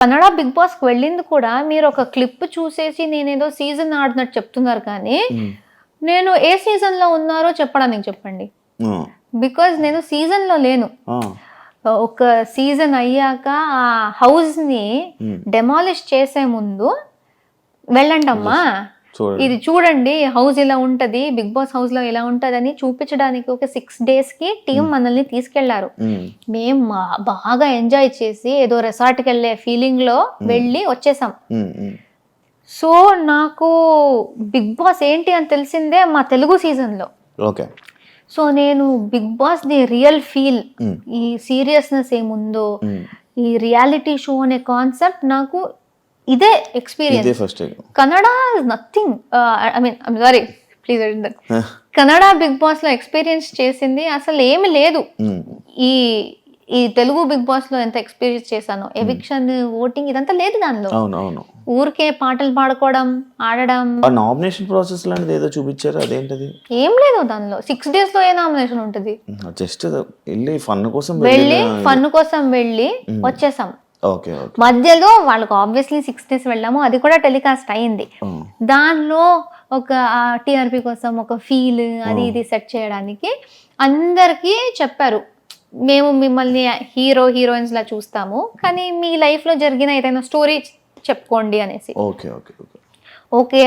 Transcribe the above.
Kannada Bigg boss కి వెళ్ళింది కూడా మీరు ఒక క్లిప్ చూసేసి నేనేదో సీజన్ ఆడినట్టు చెప్తున్నారు కానీ నేను ఏ సీజన్ లో ఉన్నారో చెప్పడానికి చెప్పండి. బికాజ్ నేను సీజన్ లో లేను. ఒక సీజన్ అయ్యాక ఆ హౌస్ ని డెమాలిష్ చేసే ముందు వెళ్ళండి అమ్మా, ఇది చూడండి హౌస్ ఇలా ఉంటది, బిగ్ బాస్ హౌస్ లో ఇలా ఉంటది అని చూపించడానికి ఒక 6 days కి టీం మనల్ని తీసుకెళ్లారు. మేము బాగా ఎంజాయ్ చేసి ఏదో రిసార్ట్కి వెళ్ళే ఫీలింగ్ లో వెళ్ళి వచ్చేసాం. సో నాకు బిగ్ బాస్ ఏంటి అని తెలిసిందే మా తెలుగు సీజన్ లో. సో నేను Bigg Boss the real feel, ఈ సీరియస్నెస్ ఏముందో, ఈ రియాలిటీ షో అనే కాన్సెప్ట్ నాకు ఇదే experience. Kannada is nothing. I mean I'm sorry please, Kannada Bigg Boss లో ఎక్స్పీరియన్స్ చేసింది అసలు ఏమి లేదు. ఈ తెలుగు బిగ్ బాస్ లో ఎంత ఎక్స్పీరియన్స్ చేశాను, ఎవిక్షన్, ఓటింగ్ ఇదంతా లేదు దానిలో. ఊరికే పాటలు పాడుకోవడం, ఆడడం. నామినేషన్ ప్రాసెస్ లాంటిది ఏదో చూపించారు, అదేంటది? ఏం లేదు దానిలో. 6 days లో ఏ నామినేషన్ ఉంటది? జస్ట్ వెళ్ళి ఫన్ కోసం వెళ్ళి వచ్చేసాం. మధ్యలో వాళ్ళకి ఆబ్వియస్లీ 6 days వెళ్ళాము, అది కూడా టెలికాస్ట్ అయింది. దానిలో ఒక టీఆర్పీ కోసం ఒక ఫీల్ అది ఇది సెట్ చేయడానికి అందరికీ చెప్పారు, మేము మిమ్మల్ని హీరోయిన్స్ లా చూస్తాము కానీ మీ లైఫ్ లో జరిగిన ఏదైనా స్టోరీ చెప్పుకోండి అనేసి. ఓకే